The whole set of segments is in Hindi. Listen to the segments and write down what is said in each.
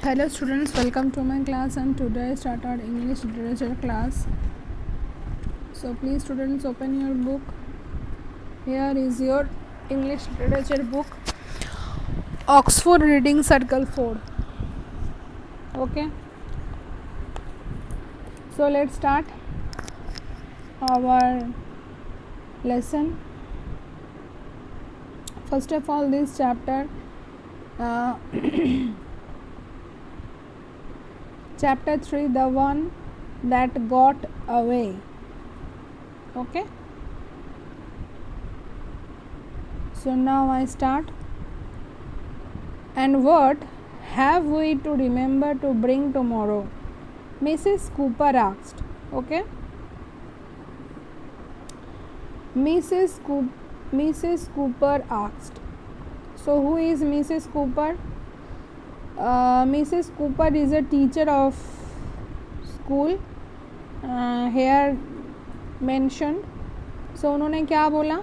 Hello students, welcome to my class, and today I start our English literature class. So please students, open your book. Here is your English literature book, Oxford Reading Circle 4. Okay, so let's start our lesson. First of all, this chapter Chapter 3, the one that got away. Okay, so now I start. And what have we to remember to bring tomorrow? Mrs. Cooper asked. Okay, Mrs. Cooper asked. So who is Mrs. Cooper? Mrs. Cooper is a teacher of school, here mentioned. So उन्होंने क्या बोला?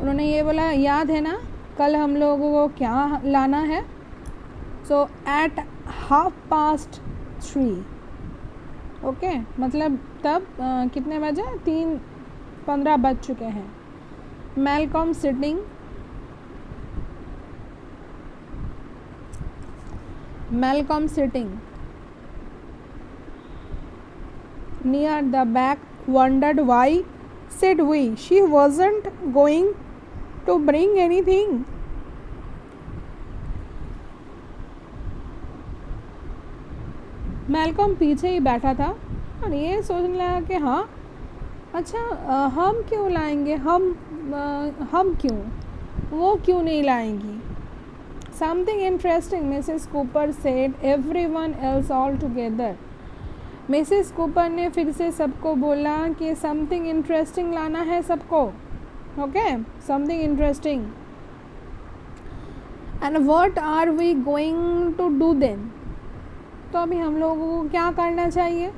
उन्होंने ये बोला, याद है ना कल हम लोगों को क्या लाना है? So at 3:30. ओके, मतलब तब कितने बजे? 3:15 बज चुके हैं. Malcolm sitting near the back wondered why, said we, she wasn't going to bring anything. Malcolm पीछे ही बैठा था और ये सोचने लगा कि हाँ अच्छा, हम क्यों लाएंगे, हम क्यों, वो क्यों नहीं लाएंगी. Something interesting, Mrs. Cooper said, everyone else all together. Mrs. Cooper ने फिर से सबको बोला कि something interesting लाना है सबको. Okay, something interesting. And what are we going to do then? तो अभी हम लोगों को क्या करना चाहिए?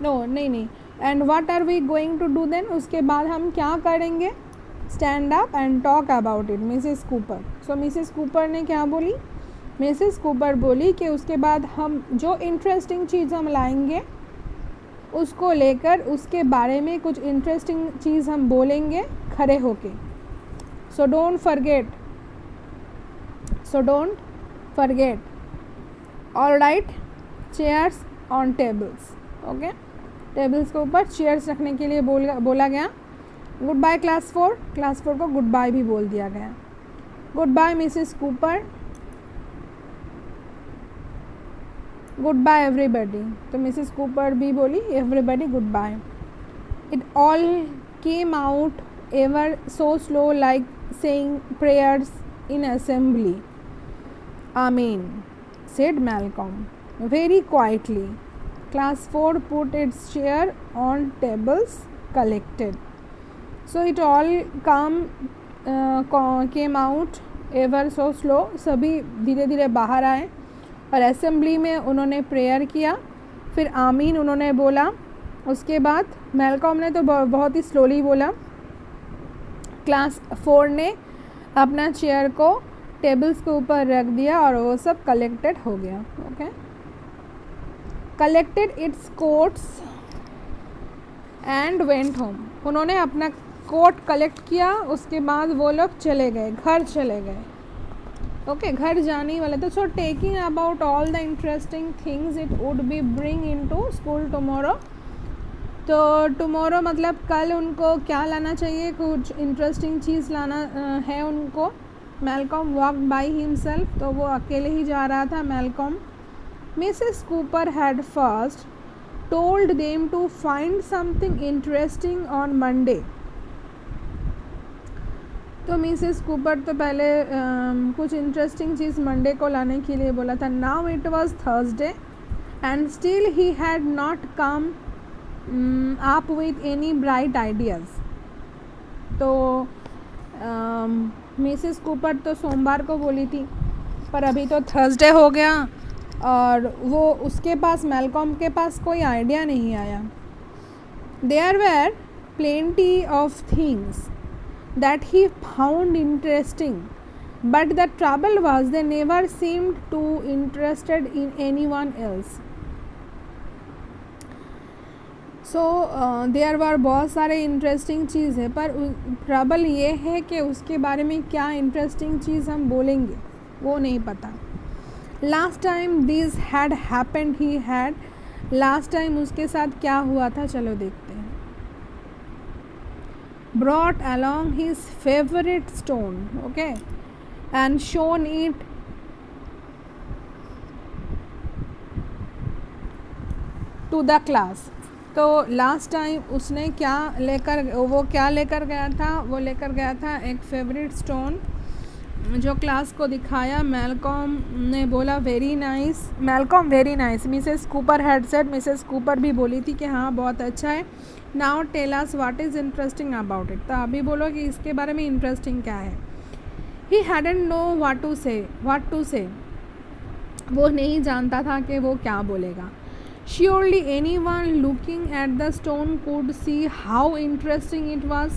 नहीं. And what are we going to do then? उसके बाद हम क्या करेंगे? Stand up and talk about it, Mrs. Cooper. So Mrs. Cooper ने क्या बोली? Mrs. Cooper बोली कि उसके बाद हम जो इंटरेस्टिंग चीज़ हम लाएंगे उसको लेकर उसके बारे में कुछ इंटरेस्टिंग चीज़ हम बोलेंगे खड़े होके. So don't forget. All right, chairs on tables. Okay, tables के ऊपर चेयर्स रखने के लिए बोला गया. गुड बाय क्लास 4 को गुड बाय भी बोल दिया गया. Good bye Mrs Cooper, good bye everybody. तो मिसेस कूपर भी बोली everybody good bye. It all came out ever so slow like saying prayers in assembly. आमीन, said Malcolm very quietly. Class 4 put its chair on tables, collected. So it all came out ever so slow. सभी धीरे धीरे बाहर आए और असेंबली में उन्होंने प्रेयर किया. फिर आमीन उन्होंने बोला. उसके बाद मैलकॉम ने तो बहुत ही स्लोली बोला. क्लास 4 ने अपना चेयर को टेबल्स के ऊपर रख दिया और वो सब कलेक्टेड हो गया. Okay, collected it's quotes and went home. उन्होंने अपना कोट कलेक्ट किया, उसके बाद वो लोग घर चले गए. ओके, घर जाने वाले. तो so taking about all the interesting things it would be bring into school tomorrow. तो टुमारो मतलब कल उनको क्या लाना चाहिए, कुछ इंटरेस्टिंग चीज़ लाना है उनको. Malcolm walked by himself. तो वो अकेले ही जा रहा था Malcolm. Mrs Cooper had first told them to find something interesting on Monday. तो मिसेस कूपर तो पहले कुछ इंटरेस्टिंग चीज़ मंडे को लाने के लिए बोला था. Now it was Thursday and still he had not come up with any bright ideas. तो मिसेस कूपर तो सोमवार को बोली थी, पर अभी तो थर्सडे हो गया और वो उसके पास मैलकॉम के पास कोई आइडिया नहीं आया. There were plenty of things that he found interesting, But the trouble was they never seemed too interested in anyone else. So there were बहुत सारे इंटरेस्टिंग चीज़ है, पर ट्रबल ये है कि उसके बारे में क्या इंटरेस्टिंग चीज़ हम बोलेंगे वो नहीं पता. Last time this had happened he had, last time उसके साथ क्या हुआ था, चलो देखते हैं. Brought along his favourite stone, okay, and shone it to the class. तो लास्ट टाइम उसने क्या लेकर गया था, वो लेकर गया था एक फेवरेट स्टोन जो क्लास को दिखाया. मैलकॉम ने बोला very nice, Malcolm very nice. Mrs Cooper had said, Mrs Cooper भी बोली थी कि हाँ बहुत अच्छा है. Now tell us what is interesting about it. तो अभी बोलो कि इसके बारे में इंटरेस्टिंग क्या है. ही हैडंट नो व्हाट टू से, वो नहीं जानता था कि वो क्या बोलेगा. Surely anyone looking at the stone could see how interesting it was.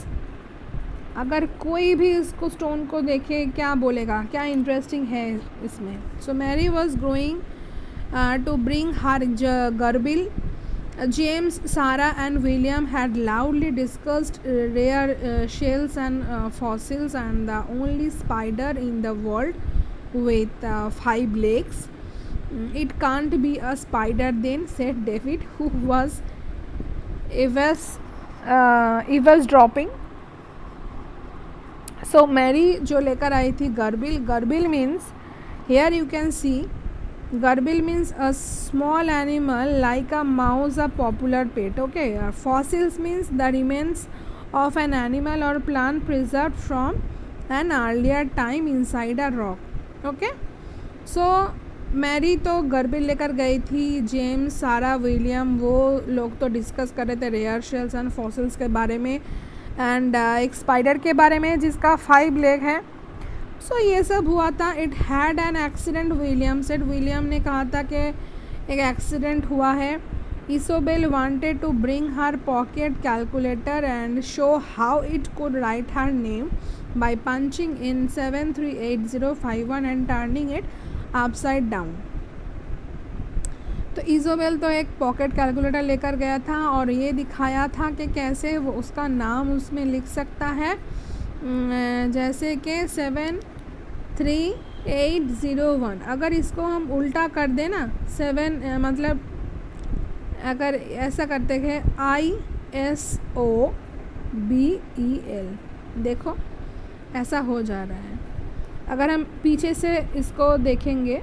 अगर कोई भी इसको स्टोन को देखे क्या बोलेगा, क्या इंटरेस्टिंग है इसमें. So Mary was growing to bring her gerbil. James, Sarah and William had loudly discussed rare shells and fossils and the only spider in the world with 5 legs. It can't be a spider then, said David, who was eavesdropping. So Mary जो लेकर आई थी गर्बिल means, here you can see, गर्बिल means a small animal like a mouse, a popular pet. Okay, fossils means the remains of an animal or plant preserved from an earlier time inside a rock. Okay, so Mary तो गर्बिल लेकर गई थी. जेम्स, सारा, विलियम वो लोग तो डिस्कस कर रहे थे रेयर शेल्स एंड फॉसिल्स के बारे में, एंड एक स्पाइडर के बारे में जिसका 5 लेग है. सो ये सब हुआ था. It had an accident, William said, William ने कहा था कि एक एक्सीडेंट हुआ है. Isobel wanted to bring her pocket calculator and show how it could write her name by punching in 738051 and turning it upside down. तो इजोबेल तो एक पॉकेट कैलकुलेटर लेकर गया था और ये दिखाया था कि कैसे वो उसका नाम उसमें लिख सकता है, जैसे कि 73801. अगर इसको हम उल्टा कर दें ना, 7 मतलब अगर ऐसा करते हैं ISOBEL, देखो ऐसा हो जा रहा है. अगर हम पीछे से इसको देखेंगे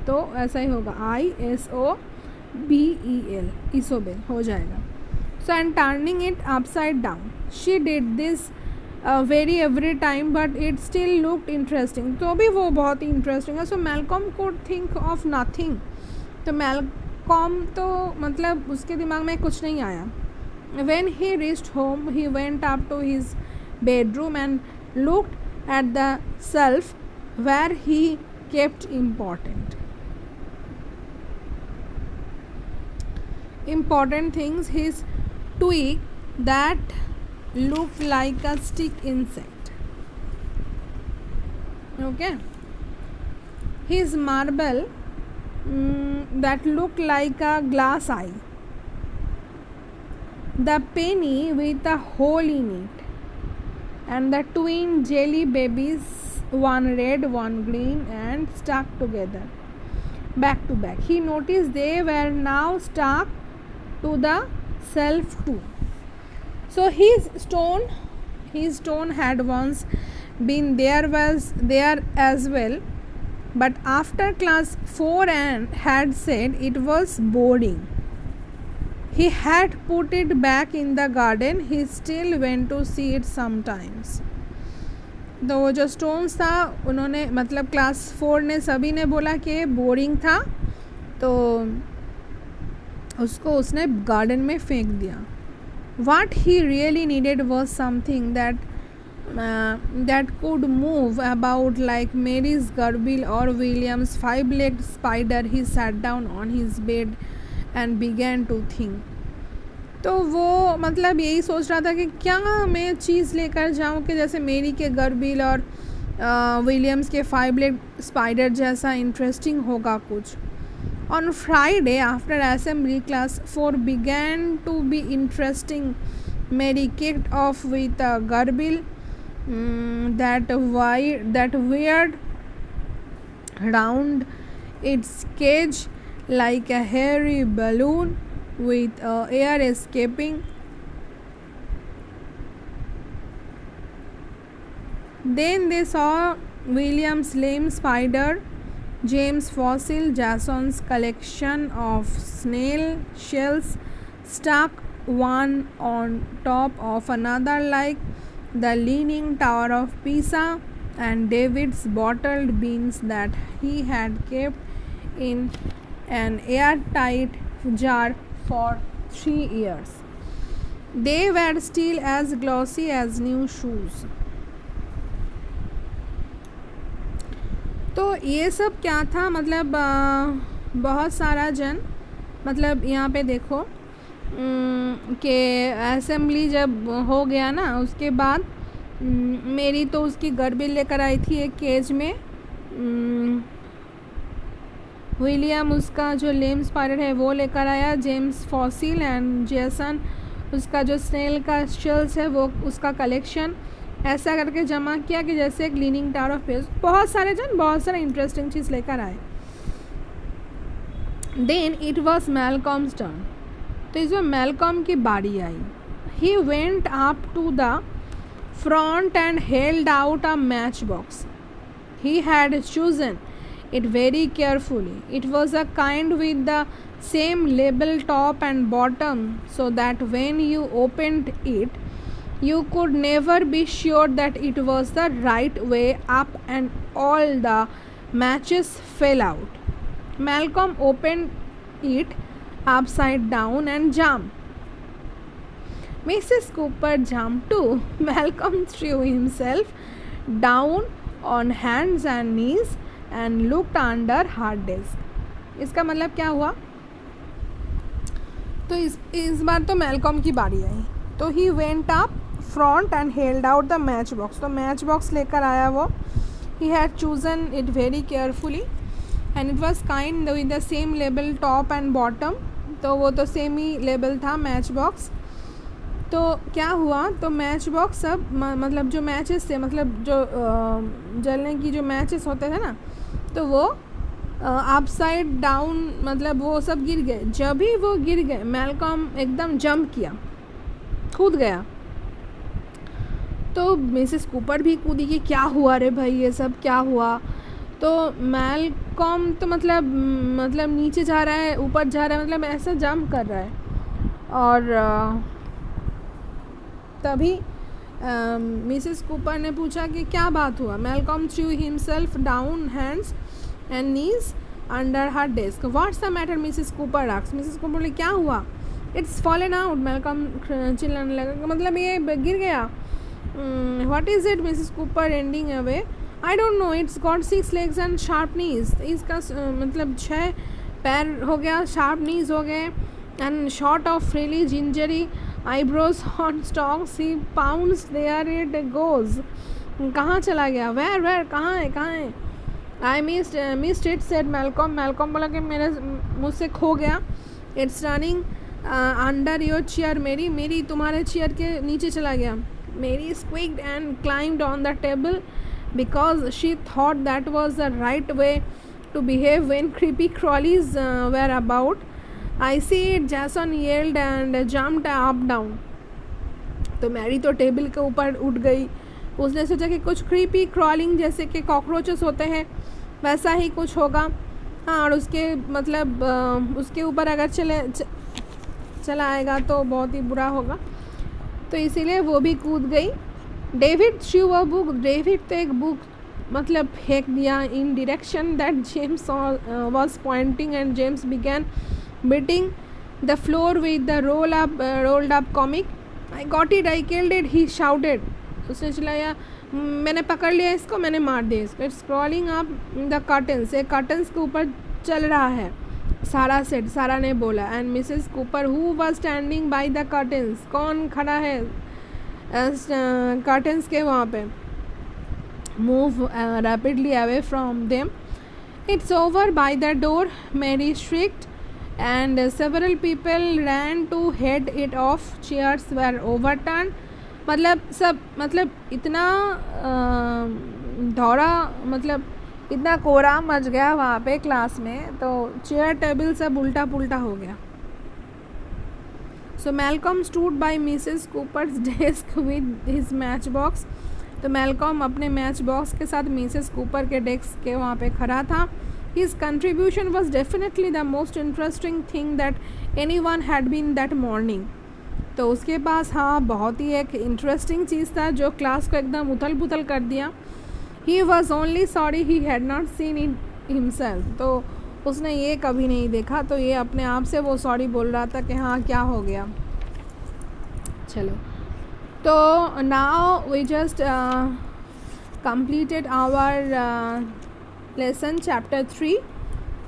तो ऐसा ही होगा, ISOBEL, इsoबेल हो जाएगा. So and turning it upside down. She did this very every time but it still looked interesting. तो भी वो बहुत ही इंटरेस्टिंग है. So Malcolm could think of nothing. तो मैलकॉम तो मतलब उसके दिमाग में कुछ नहीं आया. When he reached home he went up to his bedroom and looked at the shelf where he kept important things. His twig that looked like a stick insect, okay, his marble that looked like a glass eye, the penny with a hole in it, and the twin jelly babies, one red one green and stuck together back to back. He noticed they were now stuck to the shelf too. So his stone had once been there as well, but after class 4 and had said it was boring, he had put it back in the garden. He still went to see it sometimes. तो वो जो स्टोन्स था उन्होंने मतलब क्लास 4 ने सभी ने बोला कि बोरिंग था, तो उसको उसने गार्डन में फेंक दिया. What he really needed was something that could move about like Mary's gerbil or William's 5-legged spider. He sat down on his bed and began to think. तो वो मतलब यही सोच रहा था कि क्या मैं चीज़ लेकर जाऊं कि जैसे मेरी के गर्बिल और विलियम्स के 5 लेग स्पाइडर जैसा इंटरेस्टिंग होगा कुछ. On Friday, after assembly, class 4 began to be interesting. Mary kicked off with a garble that veered round its cage like a hairy balloon with air escaping. Then they saw William's lame spider, James' fossil, Jason's collection of snail shells stuck one on top of another like the Leaning Tower of Pisa, and David's bottled beans that he had kept in an airtight jar for 3 years. They were still as glossy as new shoes. तो ये सब क्या था, मतलब बहुत सारा जन, मतलब यहाँ पे देखो कि असेंबली जब हो गया ना, उसके बाद मेरी तो उसकी गर्बिल लेकर आई थी एक केज में. विलियम उसका जो लेम स्पाइडर है वो लेकर आया, जेम्स फॉसिल, एंड जेसन उसका जो स्नेल का शेल्स है वो उसका कलेक्शन, ऐसा करके जमा किया कि जैसे एक लीनिंग टावर ऑफ पीसा. बहुत सारे जन बहुत सारे इंटरेस्टिंग चीज़ लेकर आए. Then it was Malcolm's turn. तो इसमें मैलकॉम की बारी आई. He went up to the front and held out a match box. He had chosen it very carefully. It was a kind with the same label top and bottom, so that when you opened it, you could never be sure that it was the right way up, and all the matches fell out. Malcolm opened it upside down and jumped. Mrs. Cooper jumped too. Malcolm threw himself down on hands and knees and looked under her desk. इसका मतलब क्या हुआ, तो इस बार तो मैलकॉम की बारी आई. तो ही went up front and held out the match box. तो मैच बॉक्स लेकर आया वो. ही had chosen it very carefully and it was kind with the same label top and bottom. तो वो तो सेम ही लेबल था मैच बॉक्स. तो क्या हुआ, तो मैच बॉक्स सब मतलब जो मैचेस थे, मतलब जो जलने की जो मैचेस होते थे ना, तो वो अपसाइड डाउन, मतलब वो सब गिर गए. जब ही वो गिर गए, मैलकॉम एकदम जंप किया, कूद गया. तो मिसेस कूपर भी कूदी कि क्या हुआ रे भाई, ये सब क्या हुआ. तो मैलकॉम तो मतलब नीचे जा रहा है, ऊपर जा रहा है, मतलब ऐसा जंप कर रहा है. और तभी मिसेस कूपर ने पूछा कि क्या बात हुआ. Malcolm through himself down hands and knees under her desk. What's the matter, Mrs Cooper asked. Mrs Cooper बोले क्या हुआ. It's fallen out. मैलकॉम चिल्लाने लगा, मतलब ये गिर गया. What is it, Mrs Cooper ending away. I don't know, it's got 6 legs and sharp knees. इसका मतलब 6 पैर हो गया, शार्प नीज हो गए, and short of frilly gingery eyebrows on stalks. He pounds, there it goes. कहाँ चला गया, where कहाँ है. I missed it, said Malcolm. Malcolm बोला कि मेरे मुझसे खो गया. It's running under your chair, मेरी तुम्हारे चेयर के नीचे चला गया. Mary squeaked and climbed on the table because she thought that was the right way to behave when creepy crawlies were about. I see it, Jason yelled and jumped up down. तो मैरी तो टेबल के ऊपर उठ गई. उसने सोचा कि कुछ क्रीपी क्रॉलिंग जैसे कि कॉकरोचेस होते हैं वैसा ही कुछ होगा. हाँ, और उसके मतलब उसके ऊपर अगर चला आएगा तो बहुत ही बुरा होगा. तो इसीलिए वो भी कूद गई. David threw a book. David तो एक बुक मतलब फेंक दिया in direction that James was pointing, and James began beating the floor with the rolled up comic. I got it, I killed it, he shouted. उसने चिल्लाया, मैंने पकड़ लिया इसको, मैंने मार दिया इसको. It's crawling up the curtains. एक कर्टन्स के ऊपर चल रहा है. सारा सेट, सारा ने बोला. And Mrs Cooper who was standing by the curtains. कौन खड़ा है कर्टन्स के वहाँ पे. move rapidly away from them. It's over by the door, Mary shrieked, and several people ran to head it off. Chairs were overturned. मतलब इतना दौरा, मतलब इतना कोहराम मच गया वहाँ पे क्लास में, तो चेयर टेबल सब उल्टा पुल्टा हो गया. So Malcolm stood by Mrs. Cooper's desk with his matchbox. तो मैलकॉम अपने मैच बॉक्स के साथ मिसेस कूपर के डेस्क के वहाँ पे खड़ा था. His contribution was definitely the most interesting thing that anyone had been that morning. तो उसके पास हाँ बहुत ही एक इंटरेस्टिंग चीज़ था जो क्लास को एकदम उथल पुथल कर दिया. He was only sorry he had not seen it himself. तो उसने ये कभी नहीं देखा, तो ये अपने आप से वो सॉरी बोल रहा था कि हाँ क्या हो गया. चलो, तो now we just completed our lesson chapter 3,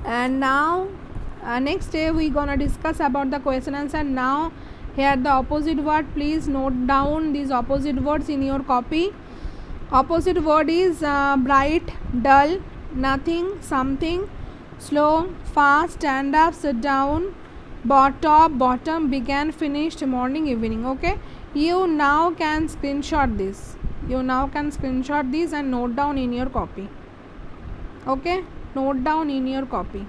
and now next day we gonna discuss about the question answer. Now here the opposite word, please note down these opposite words in your copy. Opposite word is bright, dull, nothing, something, slow, fast, stand up, sit down, top, bottom, began, finished, morning, evening. Okay, you now can screenshot this. You now can screenshot this and note down in your copy. Okay, note down in your copy.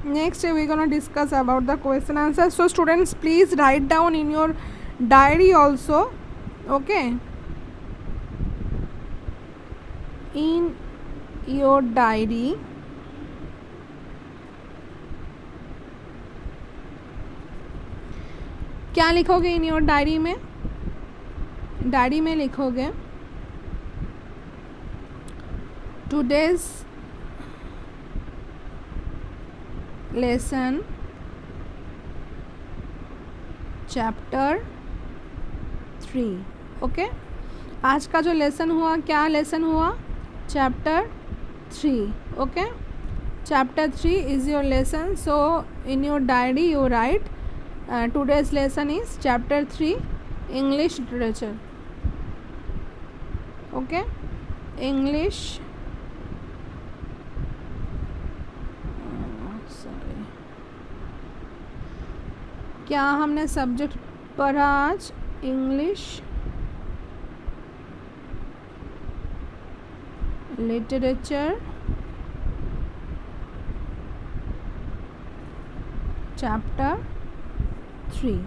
Next we are going to discuss about the question answer. So students, please write down in your diary also. Okay, in your diary क्या लिखोगे? इन योर डायरी में, डायरी में लिखोगे टुडेज लेसन चैप्टर 3. ओके, आज का जो लेसन हुआ, क्या लेसन हुआ? Chapter 3. Okay, chapter 3 is your lesson. So in your diary you right today's lesson is chapter 3 English literature. Okay, English sorry, क्या हमने सब्जेक्ट पढ़ा आज? English literature chapter 3.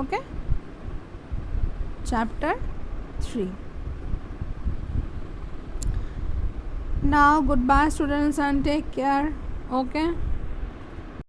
Okay, chapter 3. Now goodbye students and take care. Okay.